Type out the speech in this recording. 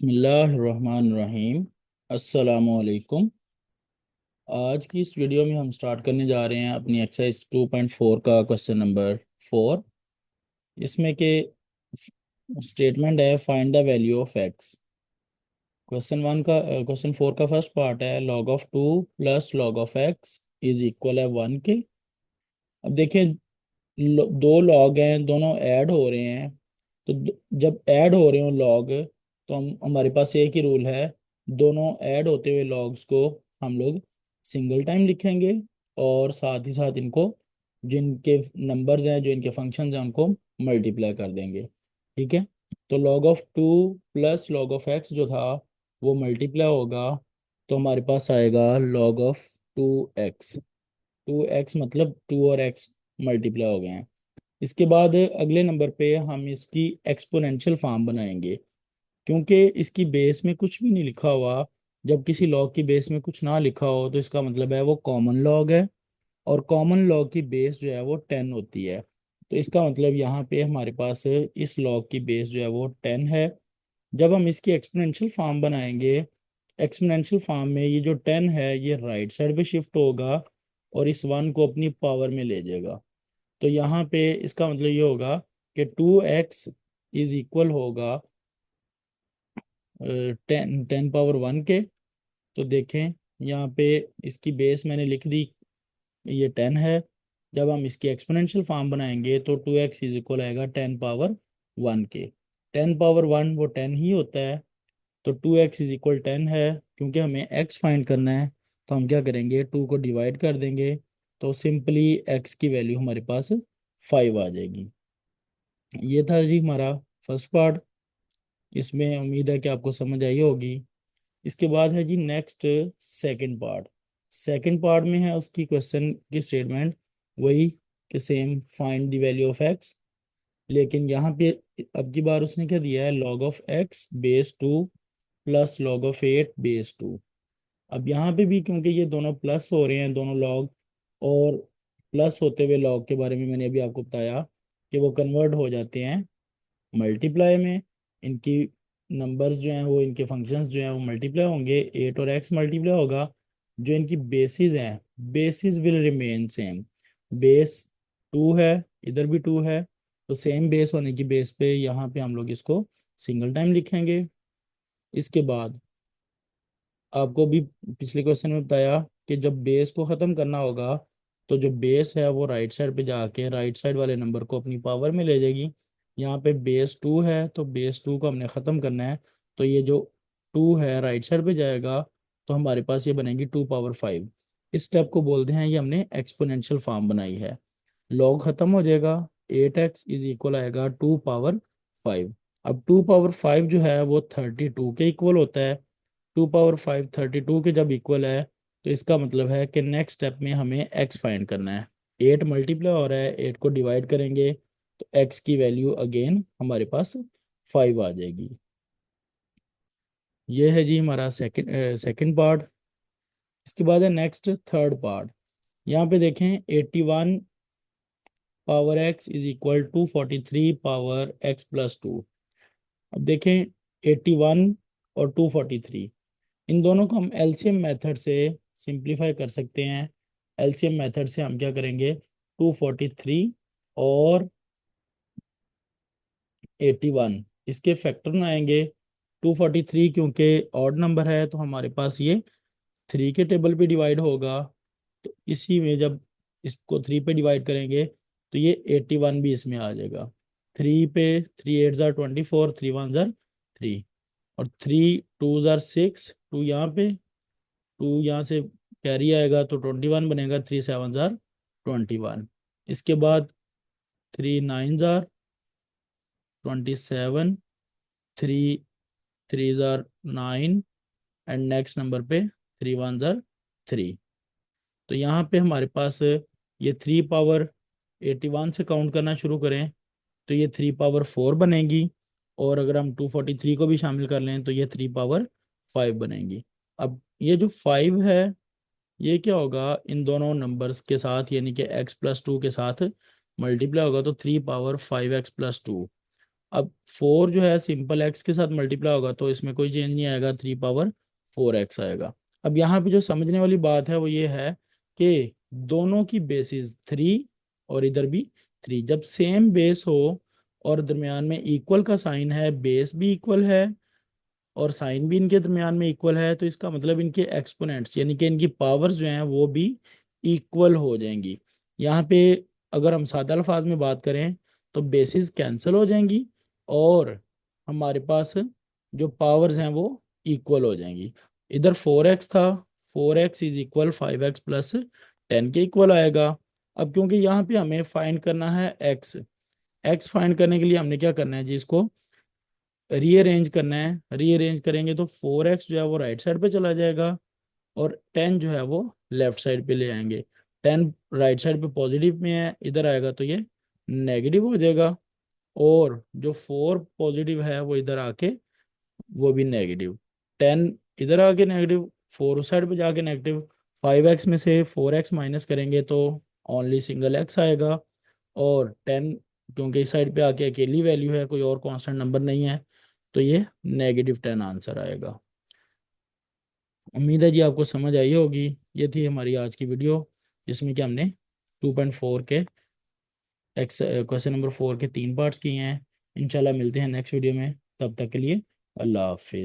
बिस्मिल्लाहिर्रहमानिर्रहीम। अस्सलामुअलैकुम। आज की इस वीडियो में हम स्टार्ट करने जा रहे हैं अपनी एक्सरसाइज 2.4 का क्वेश्चन नंबर 4। इसमें के स्टेटमेंट है find the value of x. Question 4 का फर्स्ट पार्ट है log of 2 plus log of x is equal है 1 के। अब देखिए, दो लॉग हैं, दोनों ऐड हो रहे हैं। तो जब ऐड हो रहे हो लॉग, तो हम हमारे पास एक ही रूल है। दोनों ऐड होते हुए लॉग्स को हम लोग सिंगल टाइम लिखेंगे, और साथ ही साथ इनको, जिनके नंबर्स हैं, जो इनके फंक्शंस हैं, उनको मल्टीप्लाई कर देंगे। ठीक है। तो log of 2 plus log of x जो था वो मल्टीप्लाई होगा। तो हमारे पास आएगा लॉग ऑफ 2x। 2x मतलब 2 और x मल्टीप्लाई हो गए हैं। इसके बाद अगले नंबर पे हम इसकी एक्सपोनेंशियल फॉर्म बनाएंगे, क्योंकि इसकी बेस में कुछ भी नहीं लिखा हुआ। जब किसी लॉग की बेस में कुछ ना लिखा हो तो इसका मतलब है वो कॉमन लॉग है, और कॉमन लॉग की बेस जो है वो 10 होती है। तो इसका मतलब यहाँ पे हमारे पास इस लॉग की बेस जो है वो 10 है। जब हम इसकी एक्सपोनेंशियल फॉर्म बनाएंगे, एक्सपोनेंशियल फॉर्म में ये जो 10 है ये राइट साइड पे शिफ्ट होगा, और इस 1 को अपनी पावर में ले जाएगा। तो यहाँ पे इसका मतलब ये होगा कि 2x इज इक्वल होगा 10 10 पावर 1 के। तो देखें, यहाँ पे इसकी बेस मैंने लिख दी, ये 10 है। जब हम इसकी एक्सपोनेंशियल फॉर्म बनाएंगे तो 2x इज इक्वल आएगा 10 पावर 1 के। 10 पावर 1 वो 10 ही होता है। तो 2x इज इक्वल 10 है। क्योंकि हमें x फाइंड करना है, तो हम क्या करेंगे, 2 को डिवाइड कर देंगे। तो सिंपली x की वैल्यू हमारे पास 5 आ जाएगी। ये था जी हमारा फर्स्ट पार्ट। इसमें उम्मीद है कि आपको समझ आई होगी। इसके बाद है जी next second part. Second part में है उसकी क्वेश्चन की स्टेटमेंट वही, कि same find the value of x. लेकिन यहाँ पे अब की बार उसने क्या दिया है, log of x base 2 plus log of 8 base 2। अब यहाँ पे भी क्योंकि ये दोनों प्लस हो रहे हैं दोनों लॉग, और प्लस होते हुए लॉग के बारे में मैंने अभी आपको बताया कि वो कन्वर्ट हो जाते हैं मल्टीप्लाई में। इनकी नंबर्स जो हैं वो, इनके फंक्शंस जो हैं वो मल्टीप्लाई होंगे, 8 और x मल्टीप्लाई होगा। जो इनकी बेसिस हैं, basis will remain same. Base 2 है, इधर भी 2 है। तो सेम बेस होने की बेस पे यहाँ पे हम लोग इसको सिंगल टाइम लिखेंगे। इसके बाद आपको भी पिछले क्वेश्चन में बताया कि जब बेस को ख़त्म करना होगा, तो जो बेस है वो राइट साइड पे जाके राइट साइड वाले नंबर को अपनी पावर में ले जाएगी। यहाँ पे बेस 2 है, तो बेस 2 को हमने ख़त्म करना है। तो ये जो 2 है राइट साइड पे जाएगा, तो हमारे पास ये बनेगी 2 पावर 5। इस स्टेप को बोलते हैं, ये हमने एक्सपोनेंशियल फॉर्म बनाई है। लॉग ख़त्म हो जाएगा, 8x इज इक्वल आएगा 2 पावर 5। अब 2 पावर 5 जो है वो 32 के इक्वल होता है। 2 पावर 5 32 के जब इक्वल है, तो इसका मतलब है कि नेक्स्ट स्टेप में हमें एक्स फाइंड करना है। 8 मल्टीप्लाई हो रहा है, 8 को डिवाइड करेंगे, तो एक्स की वैल्यू अगेन हमारे पास 5 आ जाएगी। ये है जी हमारा सेकंड पार्ट। इसके बाद है नेक्स्ट थर्ड पार्ट। यहाँ पे देखें, 81 power x is equal to 43 power x plus 2। अब देखें, 81 और 243, इन दोनों को हम एलसीएम मेथड से सिंप्लीफाई कर सकते हैं। एलसीएम मेथड से हम क्या करेंगे, 243 और 81 इसके फैक्टर में आएंगे। 243 क्योंकि ऑड नंबर है, तो हमारे पास ये 3 के टेबल पे डिवाइड होगा। तो इसी में जब इसको 3 पे डिवाइड करेंगे, तो ये 81 भी इसमें आ जाएगा। 3 पे 3 8 जार 24, 3 1 जार 3, और 3 2 जार 6, 2 यहाँ पे, 2 यहाँ से कैरी आएगा तो 21 बनेगा। 3 7 जार 21। इसके बाद 3 9 jar 27, 3 3 jar 9, and next number पे 3 1 जार 3। तो यहाँ पे हमारे पास ये 3 पावर 81 से काउंट करना शुरू करें, तो ये 3 पावर 4 बनेगी। और अगर हम 243 को भी शामिल कर लें, तो ये 3 पावर 5 बनेगी। अब ये जो 5 है, ये क्या होगा, इन दोनों नंबर्स के साथ यानी कि x प्लस 2 के साथ मल्टीप्लाई होगा, तो 3 पावर 5x प्लस 2। अब 4 जो है सिंपल एक्स के साथ मल्टीप्लाई होगा तो इसमें कोई चेंज नहीं आएगा, 3 पावर 4 एक्स आएगा। अब यहाँ पे जो समझने वाली बात है वो ये है कि दोनों की बेसिस 3 और इधर भी 3, जब सेम बेस हो और दरमियान में इक्वल का साइन है, बेस भी इक्वल है और साइन भी इनके दरमियान में इक्वल है, तो इसका मतलब इनके एक्सपोनेंट्स यानी कि इनकी पावर्स जो हैं वो भी इक्वल हो जाएंगी। यहाँ पे अगर हम सादा अल्फाज में बात करें तो बेसिस कैंसिल हो जाएंगी और हमारे पास जो पावर्स हैं वो इक्वल हो जाएंगी। इधर 4x था, 4x इज इक्वल 5x+10 के इक्वल आएगा। अब क्योंकि यहाँ पे हमें फाइंड करना है x फाइंड करने के लिए हमने क्या करना है जी, इसको रीअरेंज करना है। रीअरेंज करेंगे तो 4x जो है वो राइट साइड पे चला जाएगा और 10 जो है वो लेफ्ट साइड पे ले आएंगे। 10 राइट साइड पे पॉजिटिव में है, इधर आएगा तो ये नेगेटिव हो जाएगा और जो 4 पॉजिटिव है वो इधर आके वो भी नेगेटिव। 10 इधर आके नेगेटिव, 4 उस साइड पे जाके नेगेटिव। 5x में से 4x माइनस करेंगे तो ओनली सिंगल x आएगा और 10 क्योंकि इस साइड पे आके अकेली वैल्यू है, कोई और कांस्टेंट नंबर नहीं है, तो ये -10 आंसर आएगा। उम्मीद है जी आपको समझ आई होगी। ये थी हमारी आज की वीडियो जिसमें कि हमने 2.4 के एक्स क्वेश्चन नंबर 4 के 3 पार्ट्स किए हैं। इंशाल्लाह मिलते हैं नेक्स्ट वीडियो में, तब तक के लिए अल्लाह हाफिज।